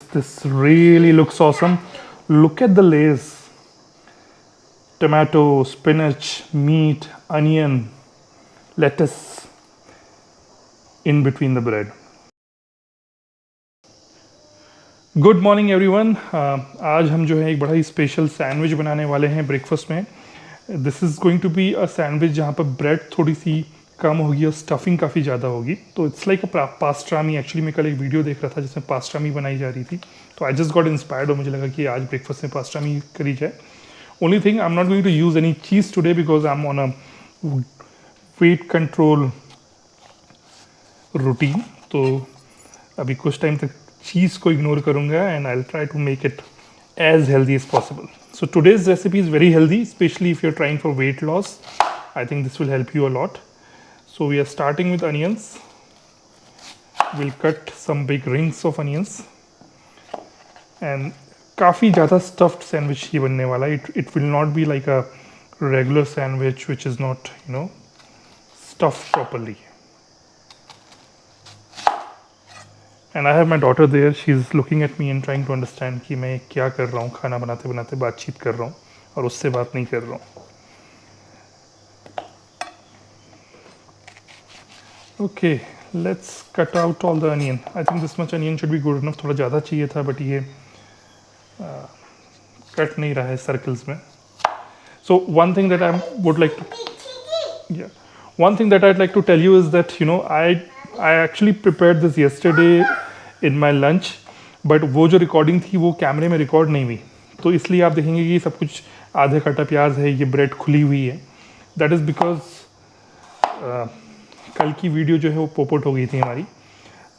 This really looks awesome. Look at the layers. Tomato, spinach, meat, onion, lettuce in between the bread. Good morning everyone. आज हम जो है एक बड़ा ही special sandwich बनाने वाले हैं ब्रेकफास्ट में। This is going to be a sandwich जहाँ पर ब्रेड थोड़ी सी कम होगी और स्टफिंग काफ़ी ज़्यादा होगी। तो it's like a pastrami. Actually मैं कल एक वीडियो देख रहा था जिसमें पास्ट्रामी बनाई जा रही थी, तो आई जस्ट गॉट इंस्पायर्ड और मुझे लगा कि आज ब्रेकफास्ट में पास्ट्रामी करी जाए। Only thing, I am not going to use any cheese today because I am on a weight control routine. तो अभी कुछ टाइम तक चीज़ को इग्नोर करूँगा and I will try to make it as healthy as possible. So today's recipe is very healthy, especially if you're trying for weight loss. I think this will help you a lot. So we are starting with onions. We'll cut some big rings of onions. And काफ़ी ज़्यादा stuffed sandwich ही बनने वाला है. It will not be like a regular sandwich which is not, stuffed properly. And I have my daughter there. She's looking at me and trying to understand कि मैं क्या कर रहा हूँ, खाना बनाते बनाते बातचीत कर रहा हूँ और उससे बात नहीं कर रहा हूँ। Okay, let's cut out all the onion. I think this much onion should be good enough. थोड़ा ज़्यादा चाहिए था but ये कट नहीं रहा है सर्कल्स में। So one thing that I would like to one thing that I'd like to tell you is that I actually prepared this yesterday in my lunch, but वो जो रिकॉर्डिंग थी वो कैमरे में रिकॉर्ड नहीं हुई, तो इसलिए आप देखेंगे कि सब कुछ आधे कटा प्याज है, ये ब्रेड खुली हुई है। दैट इज़ बिकॉज कल की वीडियो जो है वो पोपट हो गई थी हमारी।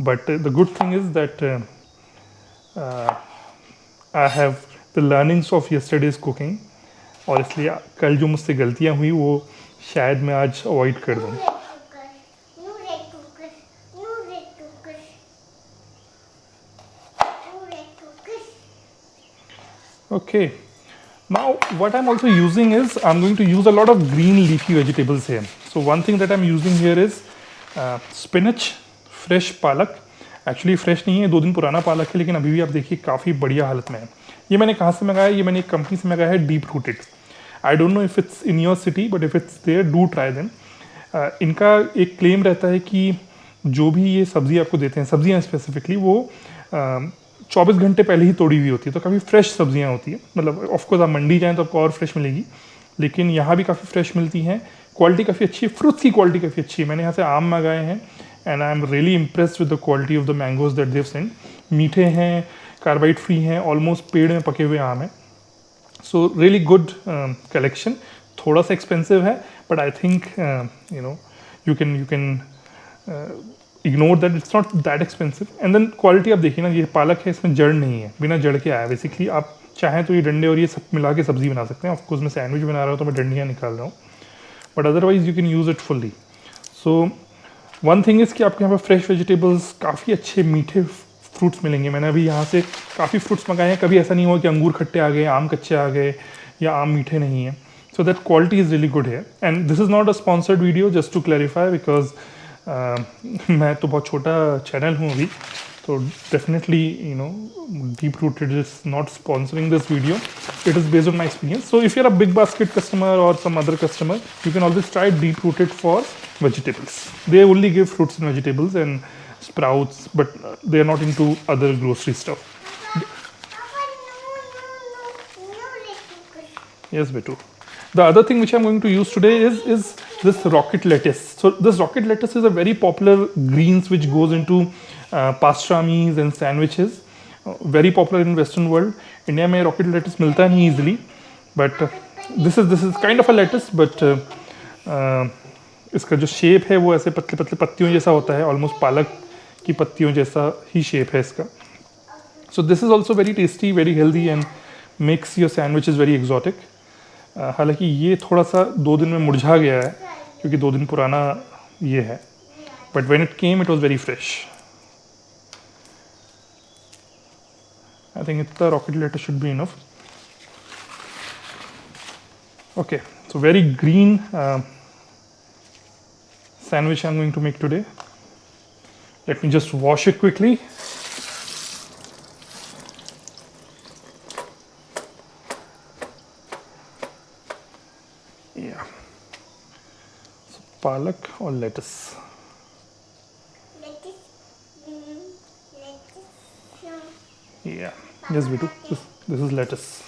But the good thing is that I have the learnings of yesterday's cooking, और इसलिए कल जो मुझसे गलतियाँ हुई वो शायद मैं आज अवॉइड कर दूँ। Okay, now what I'm also using is I'm going to use a lot of green leafy vegetables here. So one thing that I'm using here is spinach, fresh पालक। एक्चुअली फ्रेश नहीं है, 2 दिन पुराना पालक है, लेकिन अभी भी आप देखिए काफ़ी बढ़िया हालत में है। ये मैंने कहाँ से मंगाया? ये मैंने एक कंपनी से मंगाया है, deep rooted. I don't know if it's in your city, but if it's there do try them. इनका एक क्लेम रहता है कि जो भी ये सब्ज़ी आपको देते हैं, सब्जियाँ स्पेसिफिकली, वो 24 घंटे पहले ही तोड़ी हुई होती है, तो काफ़ी फ्रेश सब्जियां होती है। मतलब ऑफकोर्स आप मंडी जाएँ तो आपको और फ्रेश मिलेगी, लेकिन यहाँ भी काफ़ी फ्रेश मिलती हैं। क्वालिटी काफ़ी अच्छी है, फ्रूट्स की क्वालिटी काफ़ी अच्छी है। मैंने यहाँ से आम मंगाए हैं and I am really impressed with the quality of the mangoes that they send. मीठे हैं, कार्बाइड फ्री हैं, ऑलमोस्ट पेड़ में पके हुए आम हैं। So really good collection. थोड़ा सा एक्सपेंसिव है, but I think you can ignore that, it's not that expensive. And then quality आप देखिए ना, ये पालक है, इसमें जड़ नहीं है, बिना जड़ के आया। बेसिकली आप चाहें तो ये डंडे और ये सब मिला के सब्जी बना सकते हैं। ऑफकोर्स मैं सैंडविच बना रहा हूँ तो मैं डंडियाँ निकाल रहा हूँ, but otherwise you can use it fully. So one thing is कि आपके यहाँ पर फ्रेश वेजिटेबल्स, काफ़ी अच्छे मीठे फ्रूट्स मिलेंगे। मैंने अभी यहाँ से काफ़ी फ्रूट्स मंगाए हैं। कभी ऐसा नहीं हुआ कि अंगूर खट्टे आ गए, आम कच्चे आ गए या आम मीठे नहीं हैं। So that quality is really good है। And this is not a sponsored video, just to clarify, because मैं तो बहुत छोटा चैनल हूँ अभी, तो definitely deep rooted is not sponsoring this video. It is based on my experience. So if you are a big basket customer और some other customer, you can always try deep rooted for vegetables. They only give fruits and vegetables and sprouts, but they are not into other grocery stuff. Yes, Betu. The other thing which I'm going to use today is this rocket lettuce. So this rocket lettuce is a very popular greens which goes into pastramis and sandwiches. Very popular in Western world. India में rocket lettuce मिलता नहीं easily, but this is kind of a lettuce, but इसका जो shape है वो ऐसे पतले पतले पत्तियों जैसा होता है, ऑलमोस्ट पालक की पत्तियों जैसा ही शेप है इसका। So this is also very tasty, very healthy and makes your sandwich is very exotic. हालांकि ये थोड़ा सा 2 दिन में मुरझा गया है क्योंकि 2 दिन पुराना ये है, but when it came it was very fresh. I think इतना rocket lettuce should be enough. Okay, so very green sandwich I'm going to make today. Let me just wash it quickly. पालक और latus. Yeah, yes, Bitu. This is lettuce.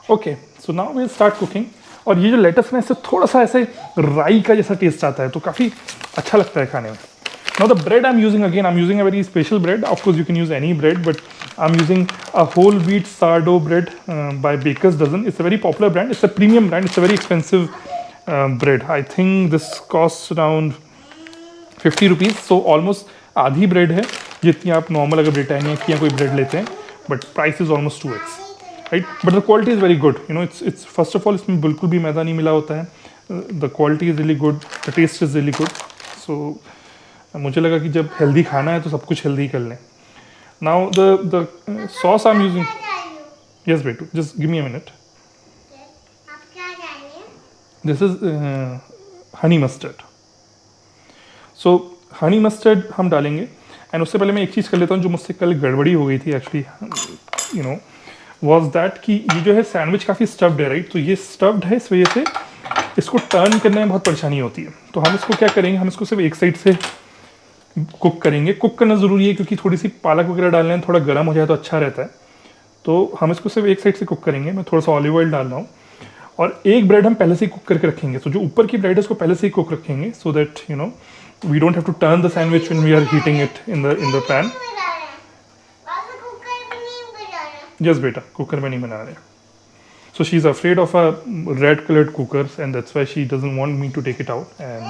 Okay, so now we'll start cooking. और ये जो latus में इससे थोड़ा सा ऐसे राई का जैसा टेस्ट आता है, तो काफ़ी अच्छा लगता है खाने में. Now the bread I'm using, again I'm using a very special bread. Of course you can use any bread, but I'm using a whole wheat sourdough bread by Baker's Dozen. It's a very popular brand. It's a premium brand. It's a very expensive bread. I think this costs around 50 rupees. So almost आधी bread है जितनी आप normal अगर Britannia की या कोई bread लेते हैं, but price is almost 2x, right. But the quality is very good. You know, it's first of all इसमें बिल्कुल भी मैदा नहीं मिला होता है. The quality is really good, the taste is really good. So मुझे लगा कि जब हेल्दी खाना है तो सब कुछ हेल्दी कर लें. Now the sauce I am using. Yes बेटू, just give me a minute. This is honey mustard. So honey mustard हम डालेंगे. एंड उससे पहले मैं एक चीज़ कर लेता हूँ जो मुझसे कल गड़बड़ी हो गई थी actually, you know, was that कि ये जो है सैंडविच काफ़ी स्टफ्ड है, राइट. तो ये स्टफ्ड है, इस वजह से इसको टर्न करने में बहुत परेशानी होती है. तो हम इसको क्या करेंगे, हम इसको सिर्फ एक साइड से कुक करेंगे. कुक करना ज़रूरी है क्योंकि थोड़ी सी पालक वगैरह डालने में थोड़ा गर्म हो जाए तो अच्छा रहता है. तो हम इसको सिर्फ एक साइड से कुक करेंगे. मैं थोड़ा सा ऑलिव ऑयल डाल रहा हूँ. और एक ब्रेड हम पहले से ही कुक करके रखेंगे. तो जो ऊपर की ब्रेड है उसको पहले से ही कुक रखेंगे, so that you know we don't have to turn the sandwich when we are heating it in the pan. Yes beta, cooker mein nahi bana rahe. So she's afraid of a red colored cookers and that's why she doesn't want me to take it out. And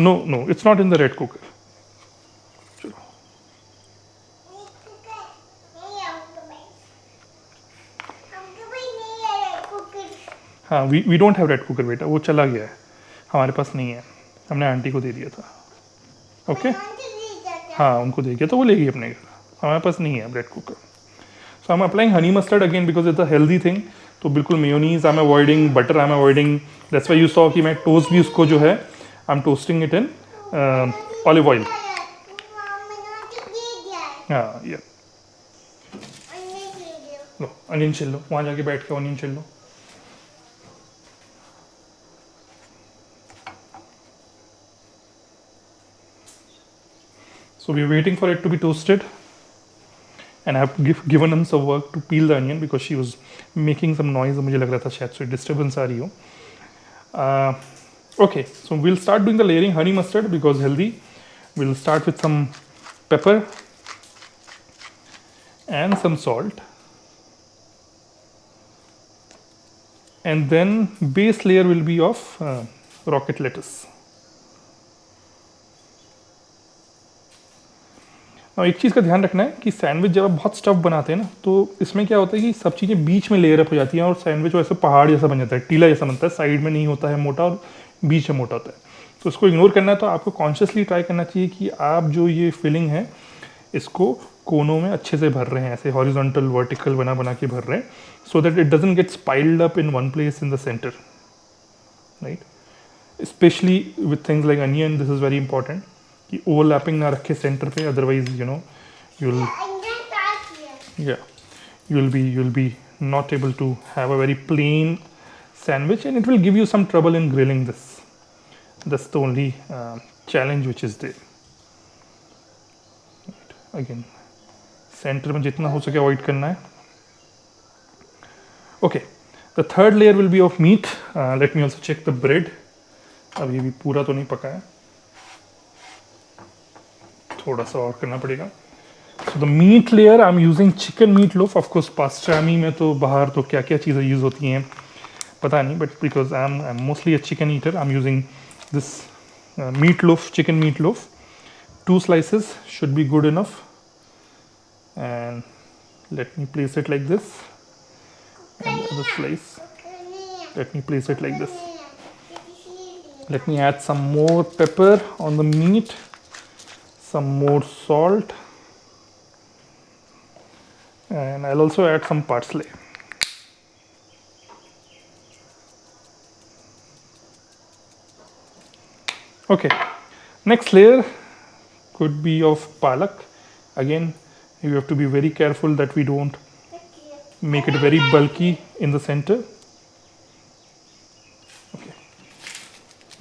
no, it's not in the red cooker. हाँ, we don't have red cooker बेटा, वो चला गया है, हमारे पास नहीं है, हमने आंटी को दे दिया था. ओके, हाँ उनको दे दिया तो वो ले गई अपने घर, हमारे पास नहीं है bread cooker. So I am applying honey mustard again because it's a healthy thing. तो बिल्कुल mayonnaise I am avoiding, butter I am avoiding. That's why you saw कि मैं टोस्ट भी उसको जो है I am toasting it in olive oil. हाँ या लो अनियन छिल लो, वहाँ जाके बैठ के अनियन छिल लो. So we are waiting for it to be toasted, and I have given him some work to peel the onion because she was making some noise. मुझे लग रहा था शायद से disturbance आ रही हो. Okay, so we'll start doing the layering. Honey mustard because healthy. We'll start with some pepper and some salt, and then base layer will be of rocket lettuce. और एक चीज़ का ध्यान रखना है कि सैंडविच जब आप बहुत स्टफ बनाते हैं ना, तो इसमें क्या होता है कि सब चीज़ें बीच में लेयर अप हो जाती हैं और सैंडविच वैसे पहाड़ जैसा बन जाता है, टीला जैसा बनता है. साइड में नहीं होता है मोटा और बीच में मोटा होता है. तो इसको इग्नोर करना है. तो आपको कॉन्शियसली ट्राई करना चाहिए कि आप जो ये फिलिंग है इसको कोनों में अच्छे से भर रहे हैं, ऐसे हॉरिजॉन्टल वर्टिकल बना के भर रहे हैं, so that it doesn't get spoiled up in one place in the centre, right. Specially with things like onion, this is very important कि ओवरलैपिंग ना रखे सेंटर पे, otherwise you know you'll be not able to have a very plain sandwich and it will give you some trouble in grilling this. That's the only challenge which is there. Right. Again, center में जितना हो सके avoid करना है. Okay, the third layer will be of meat. Let me also check the bread. अब ये भी पूरा तो नहीं पका है, थोड़ा सा और करना पड़ेगा. So the meat layer I'm using chicken meatloaf. Of course pastrami में तो बाहर तो क्या क्या चीज़ें यूज़ होती हैं पता नहीं, but because I'm mostly a chicken eater, I'm using this meatloaf, chicken meatloaf. 2 slices should be good enough. And let me place it like this. And the other slice, let me place it like this. Let me add some more pepper on the meat, some more salt, and I'll also add some parsley. Okay, next layer could be of palak. Again, you have to be very careful that we don't make it very bulky in the center.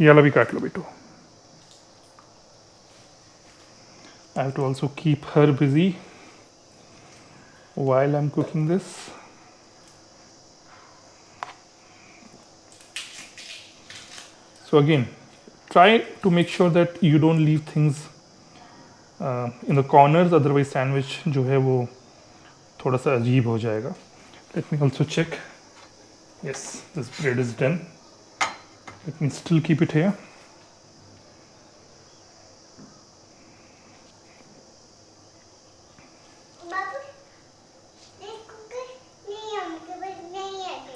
ये वाला भी काट लो बेटो. I have to also keep her busy while I'm cooking this. So again, try to make sure that you don't leave things in the corners, otherwise sandwich जो है वो थोड़ा सा अजीब हो जाएगा. Let me also check. Yes, this bread is done. Let me still keep it here.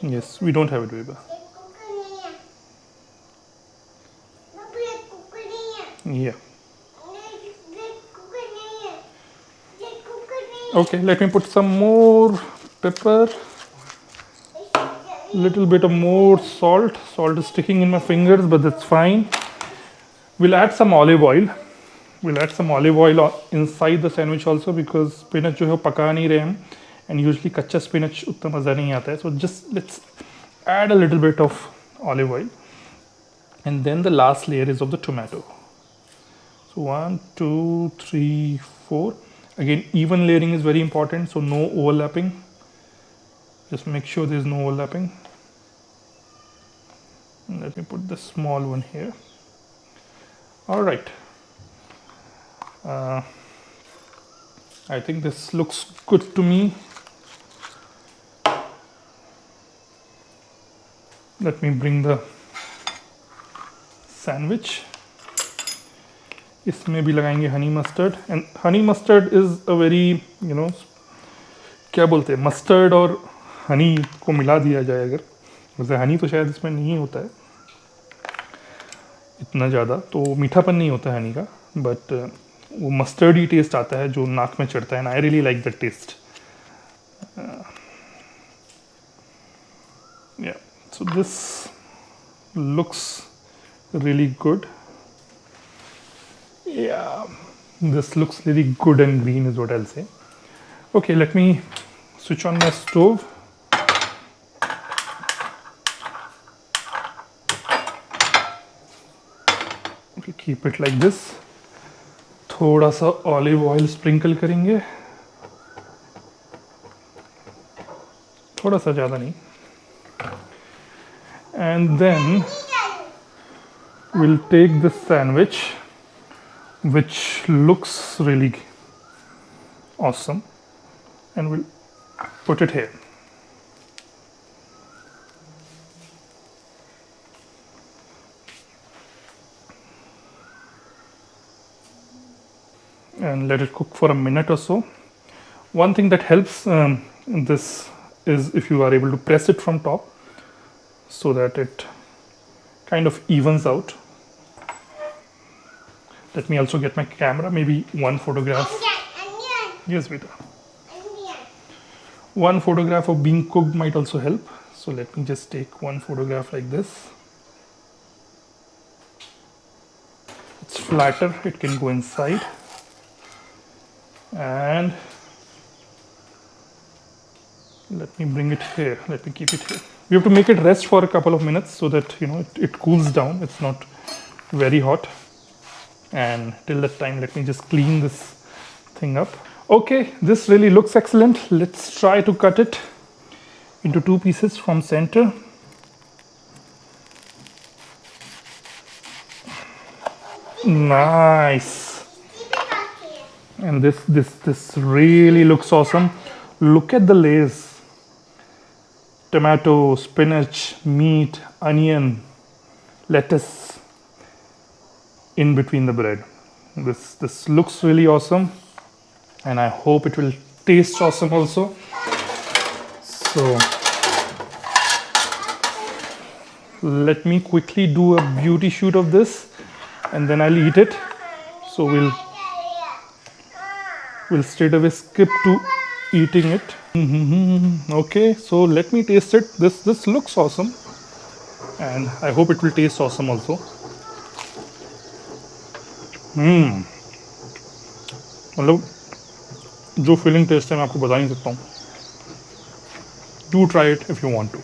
Yes, we don't have it, Vibha. Yeah. Okay, let me put some more pepper, little bit of more salt. Salt is sticking in my fingers, but that's fine. We'll add some olive oil. We'll add some olive oil inside the sandwich also, because spinach जो है पका नहीं रहे हम, and usually कच्चा spinach उतना मज़ा नहीं आता है. So just let's add a little bit of olive oil, and then the last layer is of the tomato. So 1, 2, 3, 4. Again, even layering is very important, so no overlapping. Just make sure there's no overlapping. And let me put the small one here. All right. I think this looks good to me. Let me bring the sandwich. इसमें भी लगाएंगे honey mustard. And honey mustard is a very क्या बोलते हैं, mustard और हनी को मिला दिया जाए अगर, वैसे हनी तो शायद इसमें नहीं होता है इतना ज़्यादा, तो मीठापन नहीं होता है हनी का, बट वो मस्टर्ड ही टेस्ट आता है जो नाक में चढ़ता है. And I really like the taste. Yeah so this looks really good. Yeah, this looks really good and green is what I'll say. Okay, let me switch on my stove. Okay, keep it like this. थोड़ा सा olive oil sprinkle करेंगे, थोड़ा सा ज़्यादा नहीं. And then we'll take this sandwich, which looks really awesome, and we'll put it here. And let it cook for a minute or so. One thing that helps in this is if you are able to press it from top so that it kind of evens out. Let me also get my camera, maybe one photograph. Yes, beta. One photograph of being cooked might also help. So let me just take one photograph like this. It's flatter, it can go inside. And let me bring it here. Let me keep it here. We have to make it rest for a couple of minutes so that it cools down. It's not very hot. And till that time, let me just clean this thing up. Okay, this really looks excellent. Let's try to cut it into 2 pieces from center. Nice. And this really looks awesome. Look at the layers. Tomato, spinach, meat, onion, lettuce in between the bread. This looks really awesome, and I hope it will taste awesome also. So let me quickly do a beauty shoot of this, and then I'll eat it. So we'll straight away skip to eating it. Okay, so let me taste it. This looks awesome, and I hope it will taste awesome also. मतलब जो feeling test है मैं आपको बता नहीं सकता हूँ. Do try it if you want to.